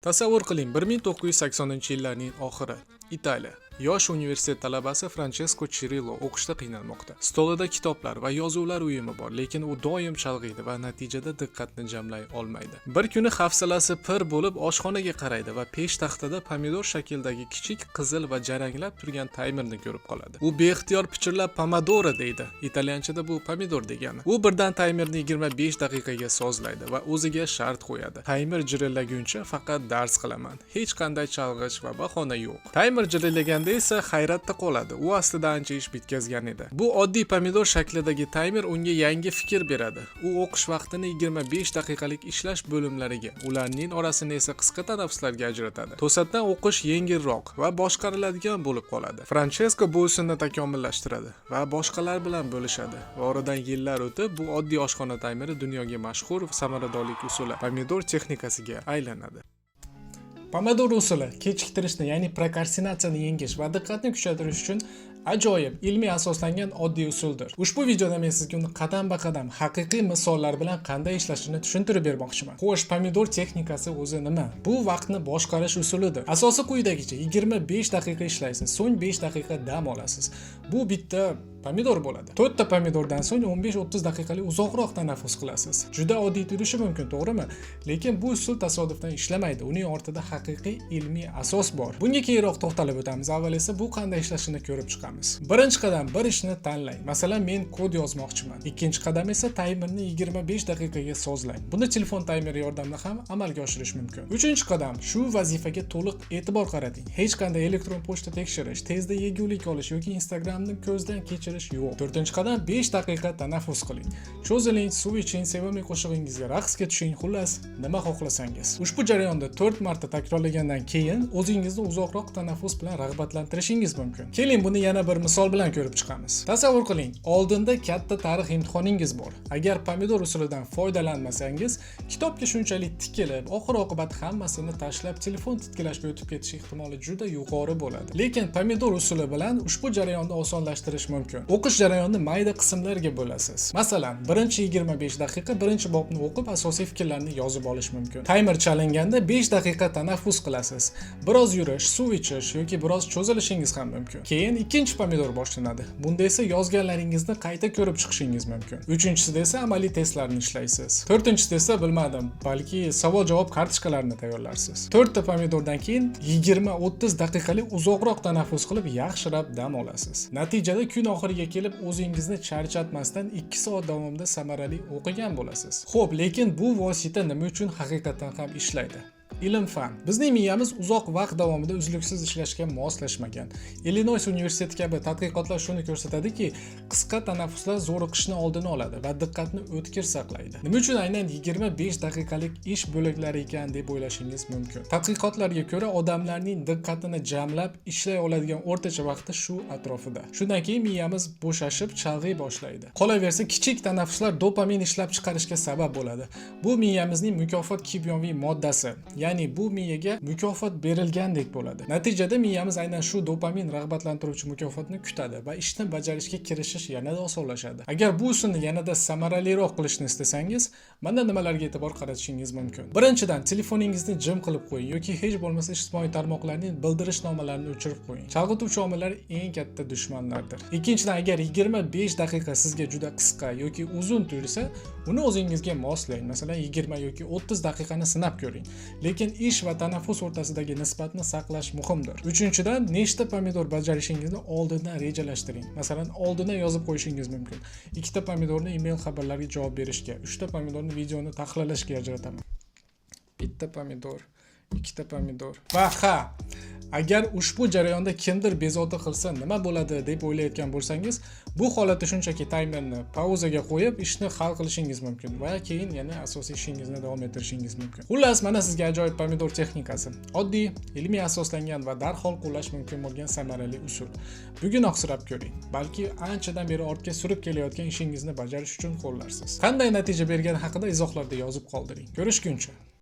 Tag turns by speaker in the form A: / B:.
A: Tasavvur qiling, 1980-yillarning oxiri. Italiya. Yosh universitet talabasi Francesco Cirillo o'qishda qiynalmoqda. Stolida kitoblar va yozuvlar uyumi bor, lekin u doim chalg'iydi va natijada diqqatni jamlay olmaydi. Bir kuni hafsalasi pir bo'lib oshxonaga qaraydi va peshtaxtada pomidor shaklidagi kichik qizil va jaranglab turgan taymerni ko'rib qoladi. U beixtiyor pichirlab pomodoro deydi. Italyanchada bu pomidor degani. U birdan taymerni 25 daqiqaga sozlaydi va o'ziga shart qo'yadi. Taymer jirillaguncha faqat dars qilaman. Hech qanday chalg'ich va bahona yo'q. Taymer jirillaganda esa hayratda qoladi. U aslida ancha ish bitkazgan edi. Bu oddiy pomidor shaklidagi taymer unga yangi fikr beradi. U o'qish vaqtini 25 daqiqalik ishlash bo'limlariga, ularning orasini esa qisqa tanaffuslarga ajratadi. To'satdan o'qish yengilroq va boshqariladigan bo'lib qoladi. Francesco bu usulni takomillashtiradi va boshqalar bilan bo'lishadi. Va oradan yillar o'tib, bu oddiy oshxona taymeri dunyoga mashhur samaradorlik usuli pomidor texnikasiga aylanadi. Pomodoro usuli kechiktirishni, ya'ni prokrastinatsiyani yengish va diqqatni kuchaytirish uchun ajoyib, ilmiy asoslangan oddiy usuldir. Ushbu videoda men sizga uni qadam-ba-qadam haqiqiy misollar bilan qanday ishlashini tushuntirib bermoqchiman. Xo'sh, pomidor texnikasi o'zi nima? Bu vaqtni boshqarish usulidir. Asosi quyidagicha: 25 daqiqa ishlaysiz, so'ng 5 daqiqa dam olasiz. Bu bitta pomidor bo'ladi. 4 ta pomidordan so'ng 15-30 daqiqalik uzoqroq tanaffus qilasiz. Juda oddiy tuyulishi mumkin, to'g'rimi? Lekin bu usul tasodifdan ishlamaydi. Uning ortida haqiqiy ilmiy asos bor. Bunga keyinroq to'xtalib o'tamiz. Avval esa bu qanday ishlashini ko'rib chiqamiz. Birinchi qadam, bir ishni tanlang. Masalan, men kod yozmoqchiman. Ikkinchi qadam esa taymerni 25 daqiqaga sozlang. Buni telefon taymeri yordamida ham amalga oshirish mumkin. Uchinchi qadam, shu vazifaga to'liq e'tibor qarating. Hech qanday elektron pochta tekshirish, tezda yegulik olish yoki Instagramni ko'zdan kechirish yo'q. To'rtinchi qadam, 5 daqiqa tanaffus qiling. Cho'ziling, suv iching, sevimli qo'shig'ingizga raqsga tushing, xullas, nima xohlasangiz. Ushbu jarayonni 4 marta takrorlagandan keyin o'zingizni uzoqroq tanaffus bilan rag'batlantirishingiz mumkin. Keling, buni yana bir misol bilan ko'rib chiqamiz. Tasavvur qiling, oldinda katta tarix imtihoningiz bor. Agar pomidor usulidan foydalanmasangiz, kitobga shunchalik tikilib, oxir-oqibat hammasini tashlab telefon titkilashga o'tib ketish ehtimoli juda yuqori bo'ladi. Lekin pomidor usuli bilan ushbu jarayonni osonlashtirish mumkin. O'qish jarayonini mayda qismlarga bo'lasiz. Masalan, birinchi 25 daqiqa birinchi bobni o'qib, asosiy fikrlarni yozib olish mumkin. Taymer chalinganda 5 daqiqa tanaffus qilasiz. Biroz yurish, suv ichish yoki biroz cho'zilishingiz ham mumkin. Keyin ikkinchi pomidor boshlanadi. Bunda esa yozganlaringizni qayta ko'rib chiqishingiz mumkin. Uchinchisida esa amaliy testlarni ishlaysiz. To'rtinchisida esa bilmadim, balki savol-javob kartochkalarini tayyorlarsiz. 4 ta pomidordan keyin 20-30 daqiqalik uzoqroq tanaffus qilib, yaxshirab dam olasiz. Natijada kun oxiriga kelib o'zingizni charchatmasdan 2 soat davomida samarali o'qigan bo'lasiz. Xo'p, lekin bu vosita nima uchun haqiqatan ham ishlaydi? Ilm-fan. Bizning miyamiz uzoq vaqt davomida uzluksiz ishlashga moslashmagan. Illinois universiteti kabi tadqiqotlar shuni ko'rsatadiki, qisqa tanaffuslar zo'riqishni oldini oladi va diqqatni o'tkir saqlaydi. Nima uchun aynan 25 daqiqalik ish bo'laklari ekan deb o'ylashingiz mumkin. Tadqiqotlarga ko'ra, odamlarning diqqatini jamlab ishlay oladigan o'rtacha vaqti shu atrofida. Shundan keyin miyamiz bo'shashib, chalg'iy boshlaydi. Qolaversa, kichik tanaffuslar dopamin ishlab chiqarishga sabab bo'ladi. Bu miyamizning mukofot kimyoviy moddasi. Ya'ni bu miyaga mukofot berilgandek bo'ladi. Natijada miyamiz aynan shu dopamin rag'batlantiruvchi mukofotni kutadi va ishni bajarishga kirishish yanada osonlashadi. Agar bu usulni yanada samaraliroq qilishni istasangiz, mana nimalarga e'tibor qaratishingiz mumkin. Birinchidan, telefoningizni jim qilib qo'ying yoki hech bo'lmasa ijtimoiy tarmoqlarning bildirishnomalarini o'chirib qo'ying. Chalg'ituvchi omillar eng katta dushmanlardir. Ikkinchidan, agar 25 daqiqa sizga juda qisqa yoki uzun tuyulsa, uni o'zingizga moslang. Masalan, 20 yoki 30 daqiqani sinab ko'ring. Lekin ish va tanaffus o'rtasidagi nisbatni saqlash muhimdir. Uchinchidan, nechta pomidor bajarishingizni oldindan rejalashtiring. Masalan, oldindan yozib qo'yishingiz mumkin. 2 ta pomidorni email xabarlarga javob berishga, 3 ta pomidorni videoni tahlillashga ajrataman. 1 ta pomidor, 2 ta pomidor. Va agar ushbu jarayonda kimdir bezovta qilsa nima bo'ladi deb o'ylayotgan bo'lsangiz, bu holatda shunchaki taymerni pauzaga qo'yib, ishni hal qilishingiz mumkin va keyin yana asosiy ishingizni davom ettirishingiz mumkin. Xullas, mana sizga ajoyib pomidor texnikasi. Oddiy, ilmiy asoslangan va darhol qo'llash mumkin bo'lgan samarali usul. Bugunoq sinab ko'ring. Balki anchadan beri ortga surib kelayotgan ishingizni bajarish uchun qo'llarsiz. Qanday natija bergani haqida izohlarda yozib qoldiring. Ko'rishguncha.